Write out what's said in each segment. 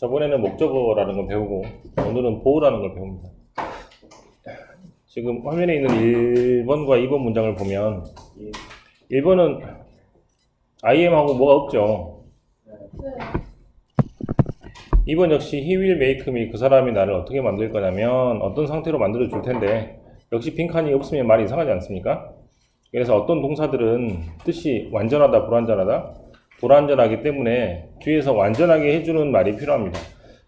저번에는 목적어라는 걸 배우고 오늘은 보어라는 걸 배웁니다. 지금 화면에 있는 1번과 2번 문장을 보면 1번은 IM하고 뭐가 없죠. 2번 역시 he will make me, 그 사람이 나를 어떻게 만들 거냐면 어떤 상태로 만들어 줄 텐데, 역시 빈칸이 없으면 말이 이상하지 않습니까? 그래서 어떤 동사들은 뜻이 완전하다, 불완전하다, 불완전하기 때문에 뒤에서 완전하게 해주는 말이 필요합니다.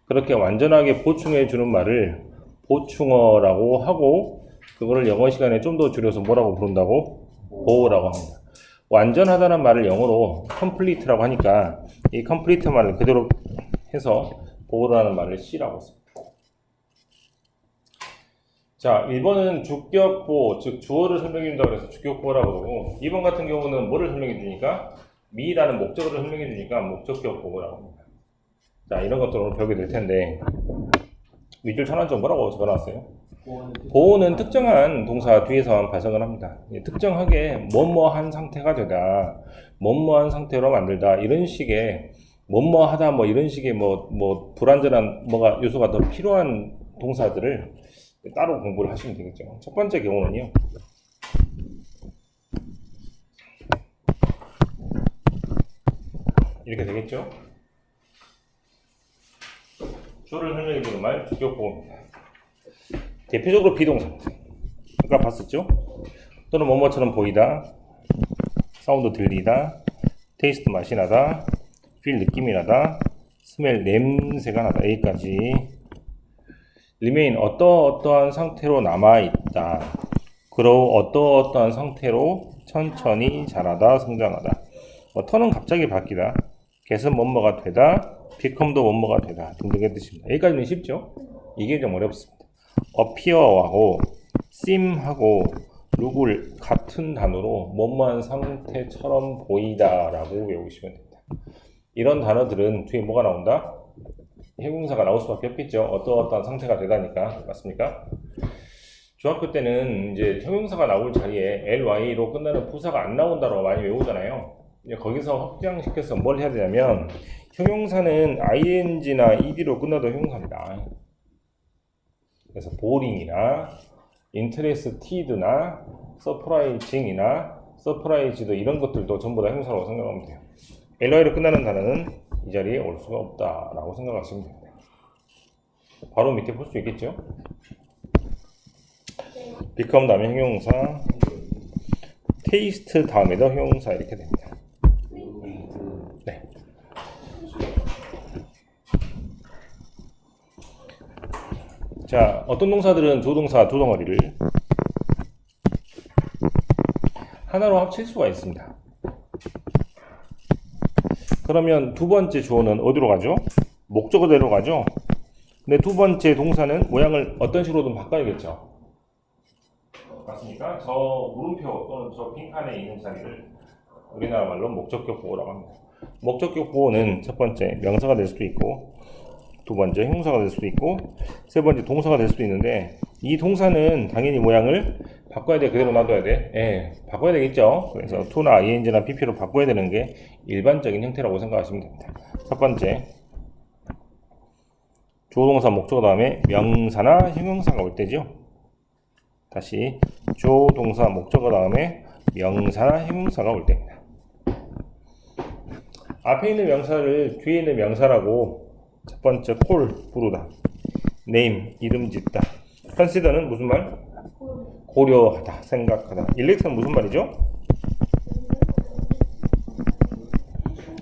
그렇게 완전하게 보충해 주는 말을 보충어라고 하고, 그거를 영어 시간에 좀 더 줄여서 뭐라고 부른다고? 보어라고 합니다. 완전하다는 말을 영어로 complete라고 하니까 이 complete 말을 그대로 해서 보어라는 말을 C라고 씁니다. 자, 1번은 주격보어, 즉 주어를 설명해 준다고 해서 주격보어라고 그러고, 2번 같은 경우는 뭐를 설명해 주니까? me라는 목적어를 설명해 주니까 목적격 보어라고 합니다. 자, 이런 것들을 오늘 배우게 될 텐데, 윗줄 천안점 뭐라고 적어놨어요? 보어는 특정한 동사 뒤에서만 발생을 합니다. 특정하게 뭐뭐한 상태가 되다, 뭐뭐한 상태로 만들다, 이런 식의 뭐뭐하다, 뭐 이런 식의 뭐 불완전한 뭐가 요소가 더 필요한 동사들을 따로 공부를 하시면 되겠죠. 첫 번째 경우는요, 이렇게 되겠죠. 주어를 설명해 주는 말 주격보어입니다. 대표적으로 비동사입니다. 아까 봤었죠? 또는 뭐뭐처럼 보이다, 사운드 들리다, 테이스트 맛이 나다, 필 느낌이 나다, 스멜 냄새가 나다, 여기까지. remain 어떠어떠한 상태로 남아있다, grow 어떠어떠한 상태로 천천히 자라다, 성장하다. 턴은 갑자기 바뀌다, get은 뭐뭐가 되다, become도 뭐뭐가 되다 등등의 뜻입니다. 여기까지는 쉽죠? 이게 좀 어렵습니다. appear하고 seem하고 look을 같은 단어로 뭐뭐한 상태처럼 보이다라고 외우시면 됩니다. 이런 단어들은 뒤에 뭐가 나온다? 형용사가 나올 수밖에 없겠죠. 어떠어떠한 상태가 되다니까. 맞습니까? 중학교 때는 이제 형용사가 나올 자리에 ly로 끝나는 부사가 안 나온다고 많이 외우잖아요. 이제 거기서 확장시켜서 뭘 해야 되냐면, 형용사는 ing나 ed로 끝나도 형용사입니다. 그래서 boring이나 interested나 surprising이나 surprised 이런 것들도 전부 다 형용사라고 생각하면 돼요. ly로 끝나는 단어는 이 자리에 올 수가 없다라고 생각하시면 됩니다. 바로 밑에 볼 수 있겠죠? become 다음에 형용사, taste 다음에도 형용사 이렇게 됩니다. 네. 자, 어떤 동사들은 조동사 두 덩어리를 하나로 합칠 수가 있습니다. 그러면 두 번째 주어는 어디로 가죠? 목적어대로 가죠? 근데 두 번째 동사는 모양을 어떤 식으로든 바꿔야겠죠? 맞습니까? 저 물음표 또는 저 빈칸에 있는 자리를 우리나라 말로 목적격 보어라고 합니다. 목적격 보어는 첫 번째 명사가 될 수도 있고, 두 번째 형용사가 될 수도 있고, 세 번째 동사가 될 수도 있는데, 이 동사는 당연히 모양을 바꿔야 돼? 그대로 놔둬야 돼? 예, 바꿔야 되겠죠. 그래서 to나 ing나 pp로 바꿔야 되는 게 일반적인 형태라고 생각하시면 됩니다. 첫 번째, 조동사 목적어 다음에 명사나 형용사가 올 때죠. 다시 조동사 목적어 다음에 명사나 형용사가 올 때입니다. 앞에 있는 명사를 뒤에 있는 명사라고 첫 번째 call 부르다, name 이름 짓다, consider는 무슨 말? 고려하다, 생각하다. elect는 무슨 말이죠?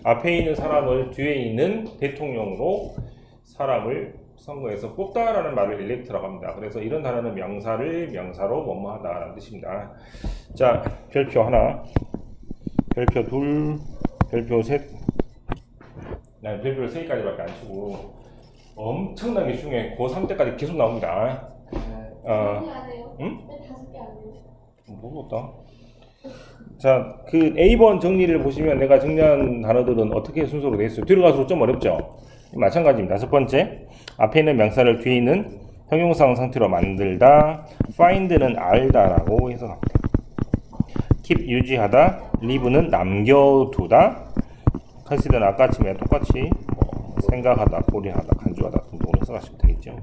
앞에 있는 사람을 뒤에 있는 대통령으로 사람을 선거에서 뽑다라는 말을 elect라고 합니다. 그래서 이런 단어는 명사를 명사로 뭐뭐하다라는 뜻입니다. 자, 별표 하나, 별표 둘, 별표 셋, 난 별표를 3개까지밖에 안 치고 엄청나게 중요해. 고3 때까지 계속 나옵니다. 응? 5개 안 해요? 모르겠다. 자, 그 A번 정리를 보시면 내가 정리한 단어들은 어떻게 순서로 되어 있어요? 뒤로 갈수록 좀 어렵죠? 마찬가지입니다. 첫 번째, 앞에 있는 명사를 뒤에 있는 형용사 상태로 만들다, find는 알다라고 해석합니다. keep 유지하다, leave는 남겨두다, consider는 아까 치면 똑같이 생각하다, 고려하다, 부주하다 등등으로 해석하시면 되겠죠.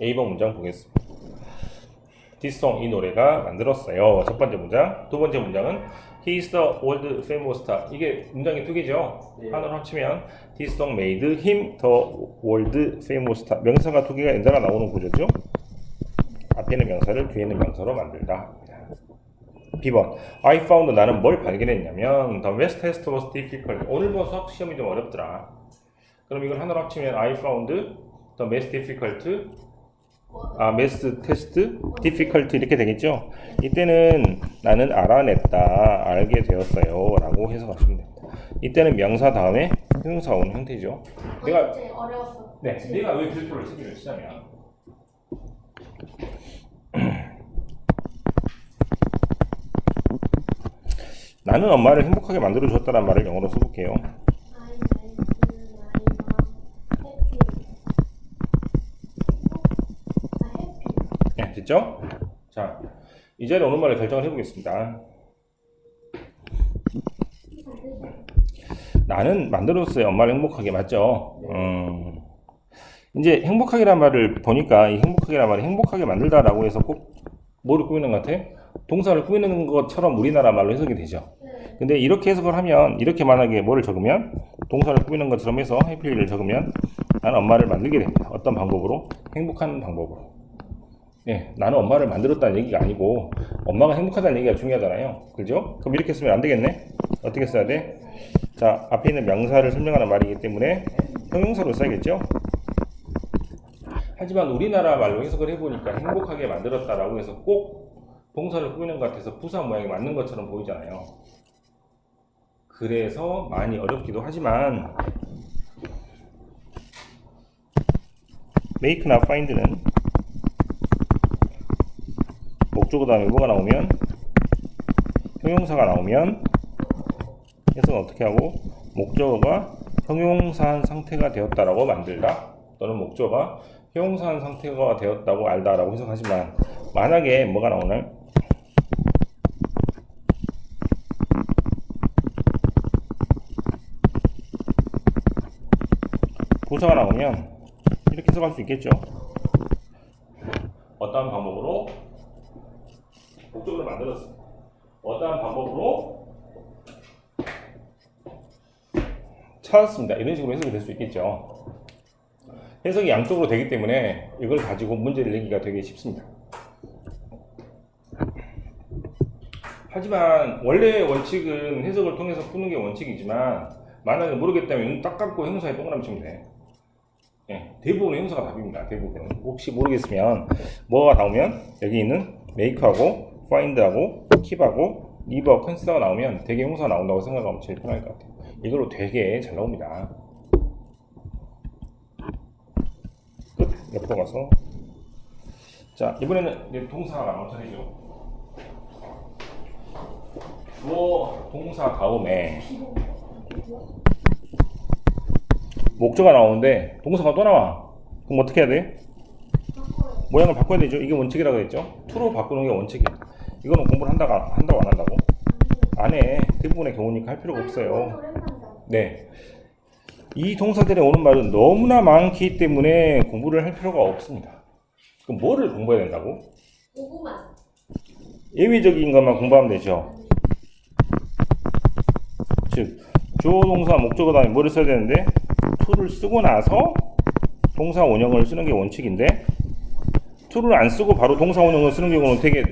A번 문장 보겠습니다. This song, 이 노래가 만들었어요. 첫 번째 문장. 두 번째 문장은 He is the world famous star. 이게 문장이 두 개죠. 네. 하나로 합치면 This song made him the world famous star. 명사가 두 개가 연달아 나오는 구조죠. 앞에는 명사를 뒤에는 명사로 만들다. B번 I found, 나는 뭘 발견했냐면 The math test was difficult. 오늘 본 수학 시험이 좀 어렵더라. 그럼 이걸 하나로 합치면 I found the math difficult, math test difficult 이렇게 되겠죠. 이때는 나는 알아냈다, 알게 되었어요 라고 해석하시면 됩니다. 이때는 명사 다음에 형용사가 오는 형태죠. 내가 어려웠어. 네, 내가 왜 별표를 세 개를 치냐면 나는 엄마를 행복하게 만들어줬다는 말을 영어로 써볼게요. 네, 됐죠? 자, 이 자리에 오는 말을 결정을 해보겠습니다. 나는 만들었어요. 엄마를 행복하게. 맞죠? 이제 행복하게란 말을 보니까 이 행복하게란 말이 행복하게 만들다라고 해서 꼭 뭐를 꾸미는 것 같아? 동사를 꾸미는 것처럼 우리나라 말로 해석이 되죠. 근데 이렇게 해석을 하면, 이렇게 만약에 뭐를 적으면 동사를 꾸미는 것처럼 해서 해피를 적으면 나는 엄마를 만들게 됩니다. 어떤 방법으로? 행복한 방법으로. 네, 나는 엄마를 만들었다는 얘기가 아니고 엄마가 행복하다는 얘기가 중요하잖아요. 그죠? 그럼 이렇게 쓰면 안 되겠네? 어떻게 써야 돼? 자, 앞에 있는 명사를 설명하는 말이기 때문에 형용사로 써야겠죠? 하지만 우리나라 말로 해석을 해보니까 행복하게 만들었다라고 해서 꼭 동사를 꾸미는 것 같아서 부사 모양이 맞는 것처럼 보이잖아요. 그래서 많이 어렵기도 하지만 make나 find는 목적어 다음에 뭐가 나오면 형용사가 나오면 해석은 어떻게 하고 목적어가 형용사한 상태가 되었다라고 만들다 또는 목적어가 형용사한 상태가 되었다고 알다라고 해석하지만 만약에 뭐가 나오나요? 부사가 나오면 이렇게 해석할 수 있겠죠. 어떠한 방법으로 목적어를 만들었습니다. 어떠한 방법으로 찾았습니다. 이런 식으로 해석이 될 수 있겠죠. 해석이 양쪽으로 되기 때문에 이걸 가지고 문제를 내기가 되게 쉽습니다. 하지만 원래 원칙은 해석을 통해서 푸는 게 원칙이지만 만약에 모르겠다면 눈 딱 감고 형용사에 동그라미 치면 돼. 네, 대부분의 형용사가 답입니다. 대부분. 혹시 모르겠으면 뭐가 나오면 여기 있는 make하고 find하고 keep하고 live, consider가 나오면 되게 형용사가 나온다고 생각하면 제일 편할 것 같아요. 이걸로 되게 잘 나옵니다. 끝. 옆으로 가서 자, 이번에는 이제 동사가 나온 차례죠. 주어 동사 다음에 목적어가 나오는데 동사가 또 나와. 그럼 어떻게 해야 돼? 모양을 바꿔야 되죠. 이게 원칙이라고 했죠. to로 바꾸는 게 원칙이야. 이거는 공부를 한다고 안 한다고? 안 해. 대부분의 경우니까 할 필요가 없어요. 네. 이 동사들이 오는 말은 너무나 많기 때문에 공부를 할 필요가 없습니다. 그럼 뭐를 공부해야 된다고? 고구마. 예외적인 것만 공부하면 되죠. 즉, 주어 동사 목적어 다음에 뭐를 써야 되는데 to를 쓰고 나서 동사 원형을 쓰는 게 원칙인데 to를 안 쓰고 바로 동사 원형을 쓰는 경우는 되게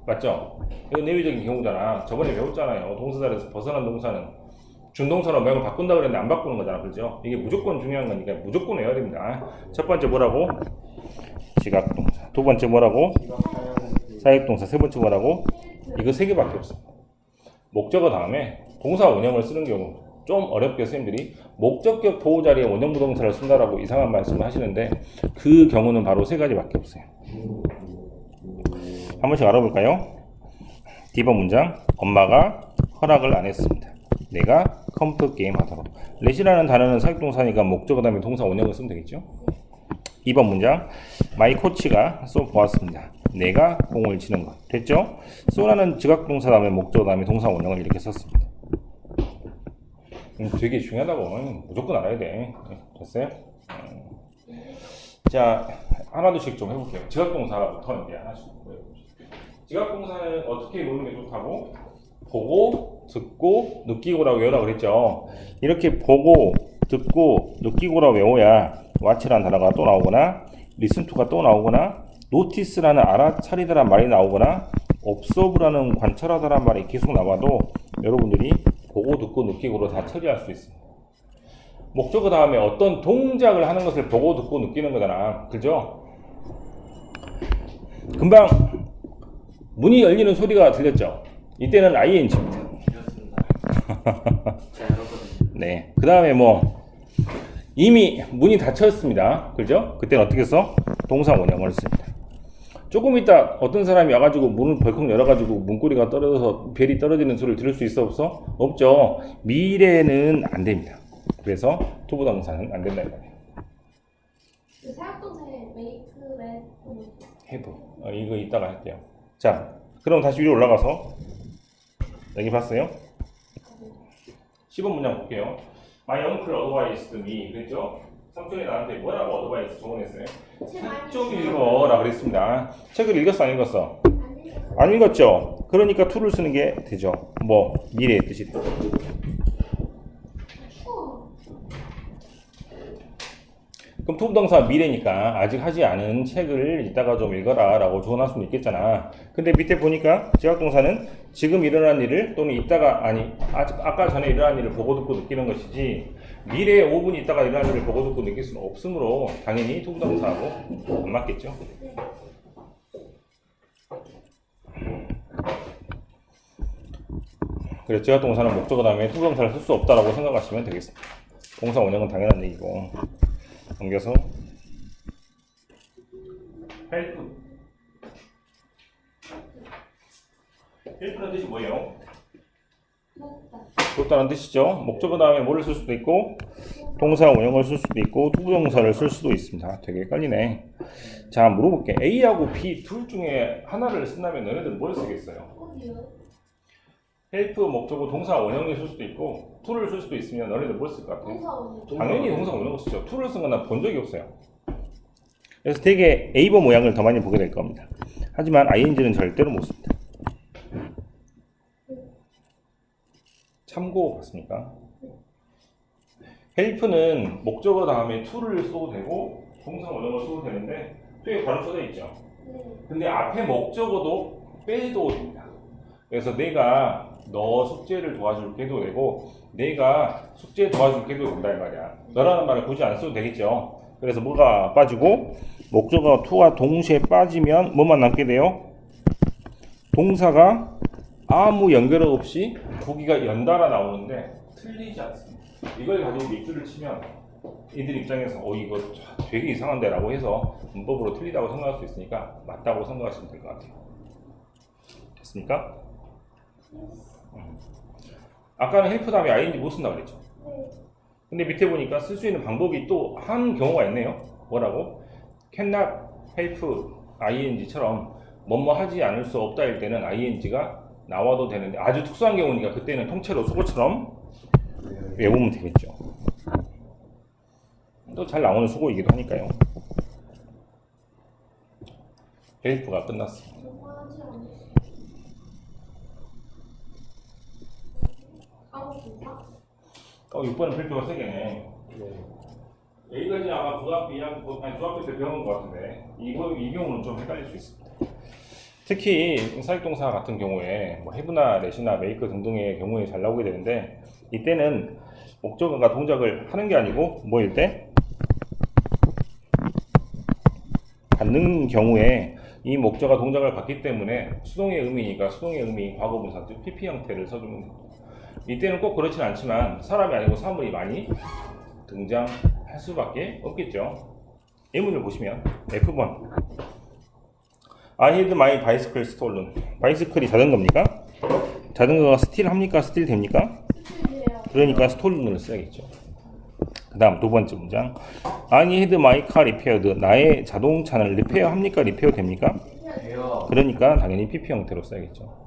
맞죠? 이건 예외적인 경우잖아. 저번에 배웠잖아요. 동사자리에서 벗어난 동사는 준동사로 모양을 바꾼다 그랬는데 안 바꾸는 거잖아. 그렇죠? 이게 무조건 중요한 거니까 무조건 외워야 됩니다. 첫 번째 뭐라고? 지각동사. 두 번째 뭐라고? 사역동사. 세 번째 뭐라고? 이거 세 개밖에 없어. 목적어 다음에 동사 원형을 쓰는 경우 좀 어렵게 선생님들이 목적격 보호 자리에 원형 부동사를 쓴다라고 이상한 말씀을 하시는데 그 경우는 바로 세 가지밖에 없어요. 한 번씩 알아볼까요? D번 문장. 엄마가 허락을 안 했습니다. 내가 컴퓨터 게임 하도록. let이라는 단어는 사역동사니까 목적어 다음에 동사 원형을 쓰면 되겠죠. 2번 문장. 마이 코치가 쏘 보았습니다. 내가 공을 치는 것. 됐죠? 쏘라는 지각동사 다음에 목적어 다음에 동사 원형을 이렇게 썼습니다. 되게 중요하다고. 무조건 알아야 돼. 됐어요? 자, 하나둘씩 좀 해볼게요. 지각동사부터 이제 하나씩 해볼게요. 지각동사는 어떻게 외우는 게 좋다고? 보고, 듣고, 느끼고라고 외우라고 그랬죠. 이렇게 보고, 듣고, 느끼고라 외워야 watch라는 단어가 또 나오거나 listen to가 또 나오거나 notice라는 알아차리다란 말이 나오거나 observe라는 관찰하다란 말이 계속 나와도 여러분들이 보고, 듣고, 느끼고로 다 처리할 수 있습니다. 목적어 다음에 어떤 동작을 하는 것을 보고, 듣고, 느끼는 거잖아. 그죠? 금방 문이 열리는 소리가 들렸죠? 이때는 ing입니다. 네. 그 다음에 뭐 이미 문이 닫혔습니다. 그죠? 그때는 어떻게 써? 동사 원형을 씁니다. 조금 있다 어떤 사람이 와가지고 문을 벌컥 열어가지고 문고리가 떨어져서 벨이 떨어지는 소리를 들을 수 있어 없어? 없죠. 미래는 안 됩니다. 그래서 투부동사는 안 된다 이 말이에요. 그 사역동사에 make, let, have. 이거 이따가 할게요. 자, 그럼 다시 위로 올라가서 여기 봤어요? 10번 문장 볼게요. My uncle advised me. 그랬죠? 삼촌이 나한테 뭐라고 어드바이스 조언했어요? 책 좀 읽어라 그랬습니다. 책을 읽었어 안 읽었어? 안 읽었죠? 그러니까 to를 쓰는 게 되죠. 뭐 미래의 뜻이 되죠. 그럼 투부동사 미래니까 아직 하지 않은 책을 이따가 좀 읽어라 라고 조언할 수는 있겠잖아. 근데 밑에 보니까 지각동사는 지금 일어난 일을 또는 이따가 아까 전에 일어난 일을 보고 듣고 느끼는 것이지 미래에 5분 있다가 일어난 일을 보고 듣고 느낄 수는 없으므로 당연히 투부동사하고 안 맞겠죠. 그래서 지각동사는 목적어 다음에 투부동사를 쓸 수 없다라고 생각하시면 되겠습니다. 동사 원형은 당연한 얘기고. 넘겨서 help. help는 뜻이 뭐예요? 돕다는 뜻이죠. 목적어 다음에 뭐를 쓸 수도 있고 동사 원형을 쓸 수도 있고 투부동사를 쓸 수도 있습니다. 되게 헷갈리네. 자, 물어볼게. A하고 B 둘 중에 하나를 쓴다면 너네들은 뭘 쓰겠어요? help 목적어 동사 원형을 쓸 수도 있고 to를 쓸 수도 있으면 너네들 뭘 쓸 것 같아요? 동사 원형. 당연히 동사 원형을 쓰죠. to를 쓴 건 난 본 적이 없어요. 그래서 되게 A번 모양을 더 많이 보게 될 겁니다. 하지만 ing는 절대로 못 씁니다. 참고 봤습니까? help는 목적어 다음에 to를 써도 되고 동사 원형을 써도 되는데 to에 바로 써져 있죠. 근데 앞에 목적어도 빼도 됩니다. 그래서 내가 너 숙제를 도와줄게 해도 되고 내가 숙제 도와줄게 해도 된다 이 말이야. 너라는 말을 굳이 안 써도 되겠죠. 그래서 뭐가 빠지고 목적어 to가 동시에 빠지면 뭐만 남게 돼요? 동사가 아무 연결 없이 보기가 연달아 나오는데 틀리지 않습니다. 이걸 가지고 밑줄을 치면 이들 입장에서 이거 되게 이상한데 라고 해서 문법으로 틀리다고 생각할 수 있으니까 맞다고 생각하시면 될 것 같아요. 됐습니까? 아까는 help 다음에 ing 못 쓴다고 그랬죠. 근데 밑에 보니까 쓸 수 있는 방법이 또 한 경우가 있네요. 뭐라고? cannot help ing처럼 뭐뭐 하지 않을 수 없다 일 때는 ing가 나와도 되는데 아주 특수한 경우니까 그때는 통째로 수고처럼 외우면 되겠죠. 또 잘 나오는 수고이기도 하니까요. help가 끝났습니다. 6번은 별표가 3개네. 여기까지 아마 중학교 때 배운 것 같은데 이 경우는 좀 헷갈릴 수 있습니다. 특히 사역동사 같은 경우에 뭐 have나 let이나 make 등등의 경우에 잘 나오게 되는데 이때는 목적어가 동작을 하는 게 아니고 뭐일 때? 받는 경우에 이 목적어가 동작을 받기 때문에 수동의 의미니까 수동의 의미 과거분사 즉 PP 형태를 써주면 됩니다. 이때는 꼭 그렇진 않지만 사람이 아니고 사물이 많이 등장할 수밖에 없겠죠. 예문을 보시면 F번 I had my bicycle stolen. 바이스클이 자전거입니까? 자전거가 스틸 합니까? 스틸 됩니까? 그러니까 stolen을 써야겠죠. 그 다음 두 번째 문장 I had my car repaired. 나의 자동차는 리페어 합니까? 리페어 됩니까? 그러니까 당연히 PP 형태로 써야겠죠.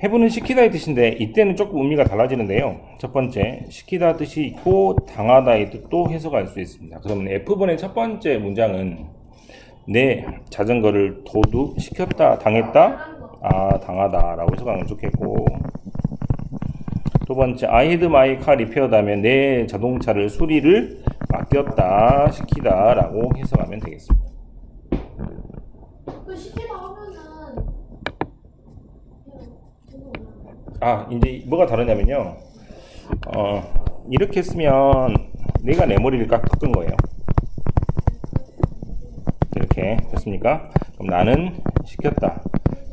have는 시키다의 뜻인데 이때는 조금 의미가 달라지는데요. 첫 번째, 시키다 뜻이 있고 당하다의 뜻도 해석할 수 있습니다. 그러면 F번의 첫 번째 문장은 내 자전거를 도둑시켰다, 당했다, 당하다 라고 해석하면 좋겠고, 두 번째, I had my car repaired 하면 내 자동차를 수리를 맡겼다, 시키다 라고 해석하면 되겠습니다. 그 시키다 하면은 이제 뭐가 다르냐면요. 이렇게 쓰면 내가 내 머리를 깎은 거예요. 이렇게 됐습니까? 그럼 나는 시켰다.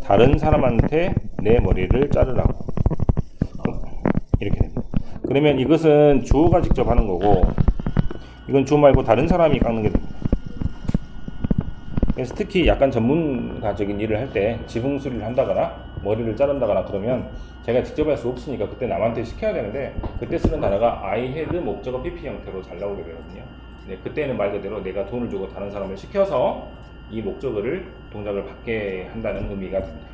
다른 사람한테 내 머리를 자르라고. 이렇게 됩니다. 그러면 이것은 주어가 직접 하는 거고, 이건 주어 말고 다른 사람이 깎는 게 됩니다. 그래서 특히 약간 전문가적인 일을 할 때 지붕 수리를 한다거나 머리를 자른다거나 그러면 제가 직접 할 수 없으니까 그때 남한테 시켜야 되는데, 그때 쓰는 단어가 I had 목적어 PP 형태로 잘 나오게 되거든요. 네, 그때는 말 그대로 내가 돈을 주고 다른 사람을 시켜서 이 목적어를 동작을 받게 한다는 의미가 됩니다.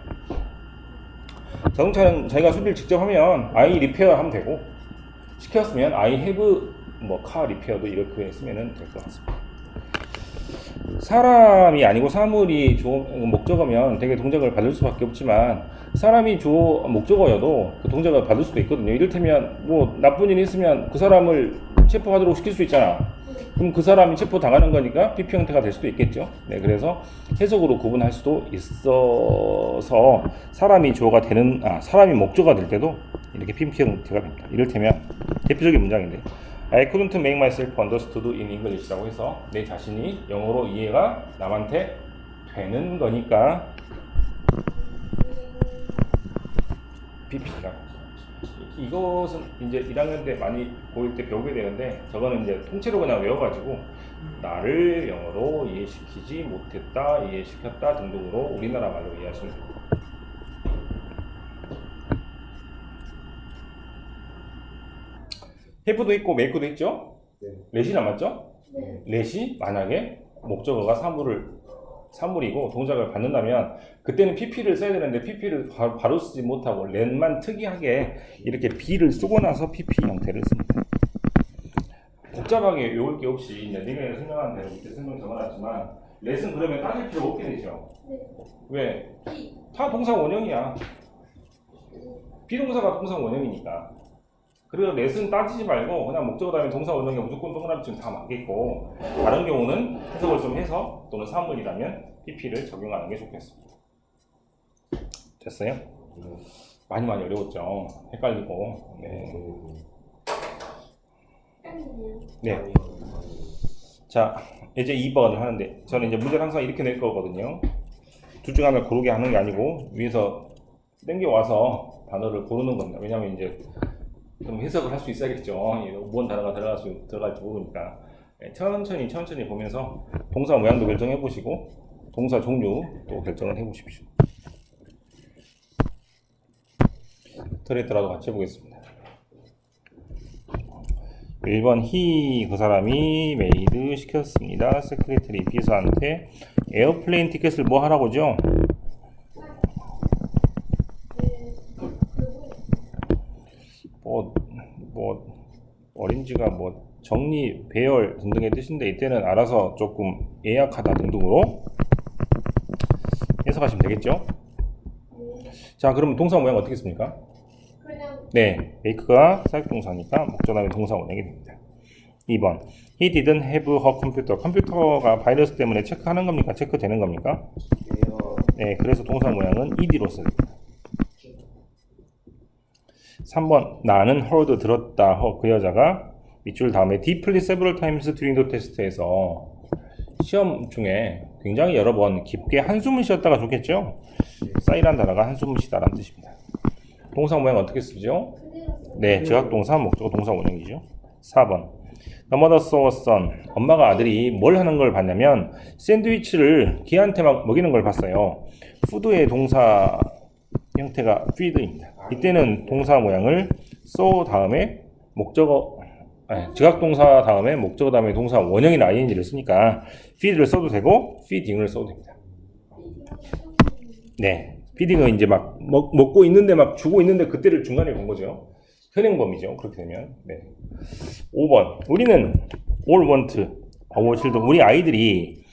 자동차는 자기가 수리를 직접 하면 I repair 하면 되고, 시켰으면 I have car repair도 이렇게 쓰면 될 것 같습니다. 사람이 아니고 사물이 목적어면 되게 동작을 받을 수밖에 없지만, 사람이 목적어여도 그 동작을 받을 수도 있거든요. 이를테면 뭐 나쁜 일이 있으면 그 사람을 체포하도록 시킬 수 있잖아. 그럼 그 사람이 체포당하는 거니까 PP 형태가 될 수도 있겠죠. 네, 그래서 해석으로 구분할 수도 있어서 사람이 사람이 목적어가 될 때도 이렇게 PP 형태가 됩니다. 이를테면 대표적인 문장인데, I couldn't make myself understood in English라고 해서 내 자신이 영어로 이해가 남한테 되는 거니까 PP가. 이것은 이제 1학년 때 많이 고일 때 배우게 되는데, 저거는 이제 통째로 그냥 외워가지고 나를 영어로 이해시키지 못했다, 이해시켰다 등등으로 우리나라 말로 이해하시면 됩니다. have도 있고 make도 있죠? 네. let이 남았죠? 네. let이 만약에 목적어가 사물이고 동작을 받는다면 그때는 PP를 써야 되는데 PP를 바로 쓰지 못하고 let만 특이하게 이렇게 B를 쓰고 나서 PP 형태를 씁니다. 복잡하게 외울 게 없이 내년에 설명한 대로 밑에 설명 적어놨지만, let은 그러면 따질 필요 없게 되죠. 네. 왜? B. 다 동사 원형이야. 비동사가 동사 원형이니까. 그리고 let은 따지지 말고 그냥 목적어 다음에 동사 원형에 무조건 동그라미쯤 다 맞겠고, 다른 경우는 해석을 좀 해서 또는 사물이라면 PP를 적용하는 게 좋겠습니다. 됐어요? 많이 어려웠죠? 헷갈리고. 네. 헷갈리네요. 네. 자, 이제 2번 하는데, 저는 이제 문제를 항상 이렇게 낼 거거든요. 둘 중 하나를 고르게 하는 게 아니고 위에서 땡겨와서 단어를 고르는 겁니다. 왜냐하면 이제 좀 해석을 할 수 있어야겠죠. 뭔 단어가 들어갈지 모르니까. 천천히 보면서 동사 모양도 결정해 보시고 동사 종류도 결정을 해 보십시오. 트레이더라도 같이 해보겠습니다. 1번 he, 그 사람이 메이드 시켰습니다. 세크레터리 비서한테 에어플레인 티켓을 뭐 하라고죠? 어린지가 정리, 배열 등등의 뜻인데, 이때는 알아서 조금 예약하다 등등으로 해석하시면 되겠죠? 자, 그러면 동사 모양 어떻게 씁니까? 그냥 네, make가 사역동사니까 목적 다음에 동사 원형이 됩니다. 2번, he didn't have her computer. 컴퓨터가 바이러스 때문에 체크하는 겁니까? 체크되는 겁니까? 네, 그래서 동사 모양은 ed로 씁니다. 3번, 나는 heard 들었다. 그 여자가 밑줄 다음에 deeply several times during the test에서 시험 중에 굉장히 여러 번 깊게 한숨을 쉬었다가 좋겠죠? 쌓이란 단어가 한숨을 쉬다라는 뜻입니다. 동사 모양 어떻게 쓰죠? 네, 지각동사, 목적어 동사 원형이죠. 4번, the mother saw a son. 엄마가 아들이 뭘 하는 걸 봤냐면 샌드위치를 걔한테 막 먹이는 걸 봤어요. food의 동사 형태가 feed입니다. 이때는 동사 모양을 saw 다음에 지각동사 다음에 목적어 다음에 동사 원형이나 ing를 쓰니까 feed를 써도 되고 feeding을 써도 됩니다. 네, 피딩은 이제 막 먹고 있는데 막 주고 있는데 그때를 중간에 본 거죠. 현행범이죠. 그렇게 되면. 네. 5번. 우리는 all want, our children. 우리 아이들이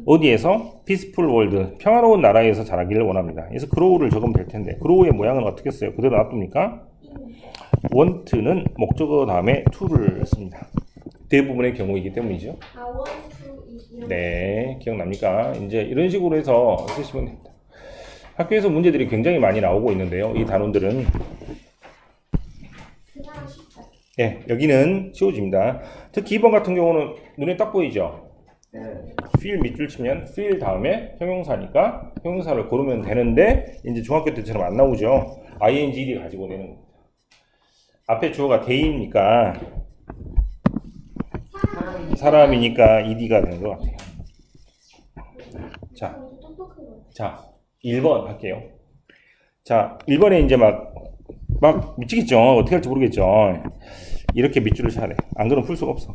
어디에서? peaceful world, 평화로운 나라에서 자라기를 원합니다. 그래서 grow를 적으면 될 텐데 grow의 모양은 어떻게 써요? 그대로 놔둡니까? want는 목적어 다음에 to를 씁니다. 대부분의 경우이기 때문이죠. I want to eat. 네, 기억납니까? 이제 이런 식으로 해서 쓰시면 됩니다. 학교에서 문제들이 굉장히 많이 나오고 있는데요. 이 단원들은 그냥 쉽다. 네, 여기는 쉬워집니다. 특히 2번 같은 경우는 눈에 딱 보이죠? 네. feel 밑줄 치면 feel 다음에 형용사니까 형용사를 고르면 되는데 이제 중학교 때처럼 안 나오죠. ing, ed 가지고 내는 겁니다. 앞에 주어가 they니까 사람이니까 ed가 되는 것 같아요. 자, 똑똑한 거. 자, 1번 할게요. 자, 1번에 이제 막 미치겠죠. 어떻게 할지 모르겠죠. 이렇게 밑줄을 쳐야 돼. 안 그러면 풀 수가 없어.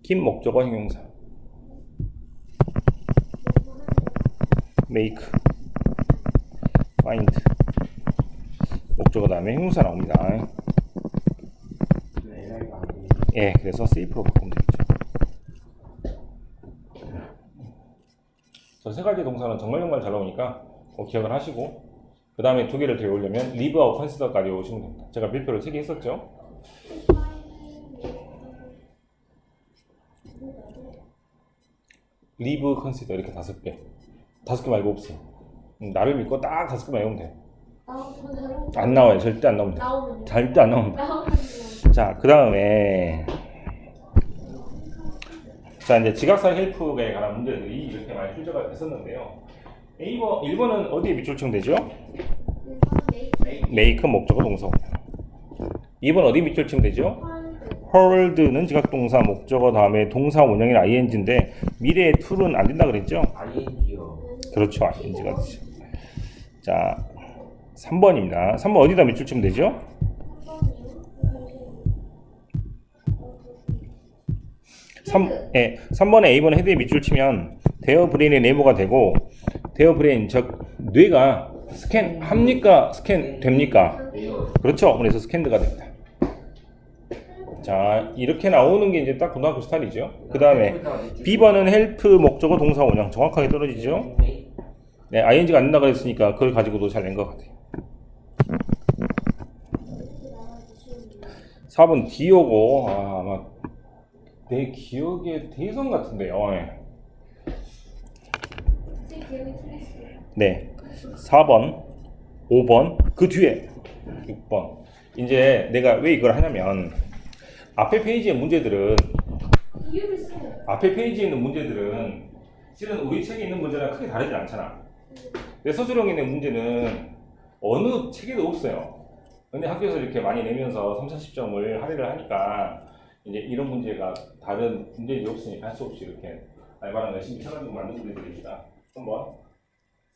긴 목적어 형용사. make, find. 목적어 다음에 형용사 나옵니다. 예, 그래서 safe로 바꾸면 되겠죠. 저 세 가지 동사는 정말 잘 나오니까 기억을 하시고 그 다음에 두 개를 더 외우려면 live하고 consider까지 외우시면 됩니다. 제가 별표를 3개 했었죠. live, consider 이렇게 5개. 5개 말고 없어. 나를 믿고 딱 5개만 외우면 돼. 안 나와요. 절대 안 나옵니다. 나오면요. 절대 안 나옵니다. 나오면 자, 그 다음에 자 이제 지각사 헬프에 관한 문제들이 이렇게 많이 출제가 됐었는데요. 1번은 어디에 밑줄 치면 되죠? make 목적어 동사. 2번 어디 밑줄 치면 되죠? hold는 지각동사 목적어 다음에 동사 원형인 ing인데 미래의 to는 안 된다 그랬죠? ing요. 그렇죠. ing가 되죠. 자 3번입니다. 3번 어디다 밑줄 치면 되죠? 3번에 A번에 헤드에 밑줄 치면 대어 브레인의 네모가 되고 대어 브레인 즉 뇌가 스캔 합니까? 스캔 됩니까? 그렇죠. 그래서 스캔드가 됩니다. 자 이렇게 나오는 게 이제 딱 고등학교 스타일이죠. 그 다음에 B번은 헬프 목적어 동사 원형 정확하게 떨어지죠. 네, ing가 안 된다 그랬으니까 그걸 가지고도 잘 낸 것 같아요. 4번 D오고 아마 내 기억에 대선 같은데요. 제 기억이 틀렸어요. 네, 4번, 5번, 그 뒤에 6번. 이제 내가 왜 이걸 하냐면 앞에 페이지의 문제들은 이유를 써요. 앞에 페이지에 있는 문제들은 실은 우리 책에 있는 문제랑 크게 다르지 않잖아. 내 서술형에 있는 문제는 어느 책에도 없어요. 근데 학교에서 이렇게 많이 내면서 3, 40점을 할애를 하니까 이제 이런 문제가 다른 문제들이 없으니까 할 수 없이 이렇게 알바랑 열심히 쳐가지고 만든 문제들입니다. 한번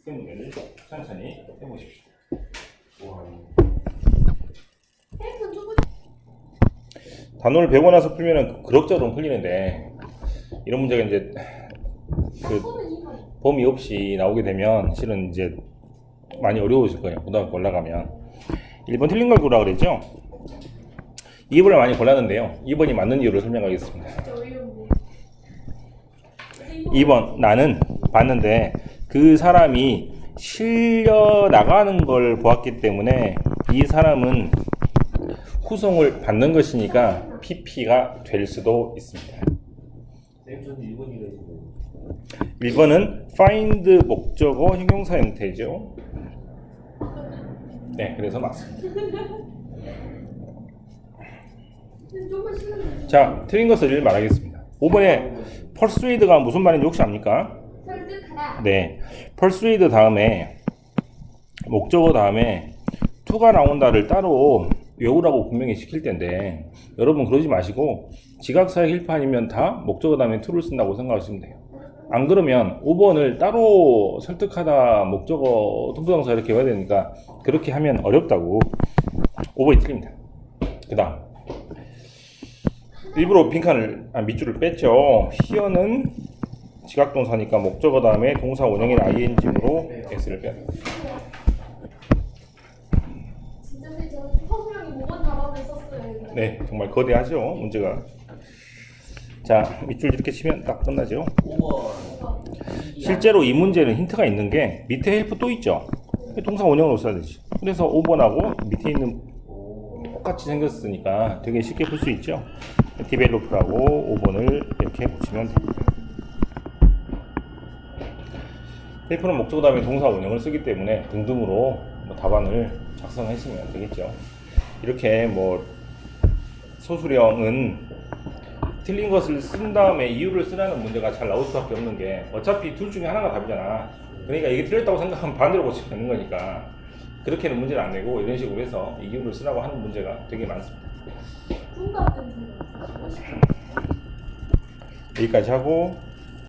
세 문제를 천천히 해보십시오. 헬프 누구? 단어를 배우고 나서 풀면은 그럭저럭 풀리는데 이런 문제가 이제 그 저는 2번. 범위 없이 나오게 되면 실은 이제 많이 어려워질 거예요. 고등학교 올라가면 1번 틀린 걸 고르라 그랬죠? 2번을 많이 골랐는데요. 2번이 맞는 이유를 설명하겠습니다. 진짜 어이없네. 2번 나는 봤는데 그 사람이 실려 나가는 걸 보았기 때문에 이 사람은 후송을 받는 것이니까 PP가 될 수도 있습니다. 쌤, 저는 1번이라 했는데. 1번은 find 목적어 형용사 형태죠. 네, 그래서 맞습니다. 조금 싫은데. 자, 틀린 것을 말하겠습니다. 5번에 persuade가 무슨 말인지 혹시 압니까? 설득하다. 네, persuade 다음에 목적어 다음에 to가 나온다를 따로 외우라고 분명히 시킬 텐데 여러분 그러지 마시고 지각사의 힐판이면 다 목적어 다음에 to를 쓴다고 생각하시면 돼요. 안 그러면 5번을 따로 설득하다 목적어 동사동사 이렇게 해야 되니까 그렇게 하면 어렵다고. 5번이 틀립니다. 그 다음 일부러 빈칸을 밑줄을 뺐죠. here는 지각동사니까 목적어 다음에 동사 원형인 ing으로 s를 빼야 돼. 진짜 선생님 저는 허수랑이 5번 답안을 썼어요. 이거. 네, 정말 거대하죠 문제가. 자, 밑줄 이렇게 치면 딱 끝나죠. 5번. 실제로 이 문제는 힌트가 있는 게 밑에 헬프 또 있죠. 동사 원형으로 써야 되지. 그래서 5번하고 밑에 있는 똑같이 생겼으니까 되게 쉽게 풀 수 있죠. 디벨로프라고 5번을 이렇게 붙이면 됩니다. 헬프는 목적어 다음에 동사 원형을 쓰기 때문에 등등으로 뭐 답안을 작성하시면 되겠죠. 이렇게 뭐 소수령은 틀린 것을 쓴 다음에 이유를 쓰라는 문제가 잘 나올 수밖에 없는 게 어차피 둘 중에 하나가 답이잖아. 그러니까 이게 틀렸다고 생각하면 반대로 고치면 되는 거니까 그렇게는 문제를 안 내고 이런 식으로 해서 이유를 쓰라고 하는 문제가 되게 많습니다. 뚱 같은 생각. 여기까지 하고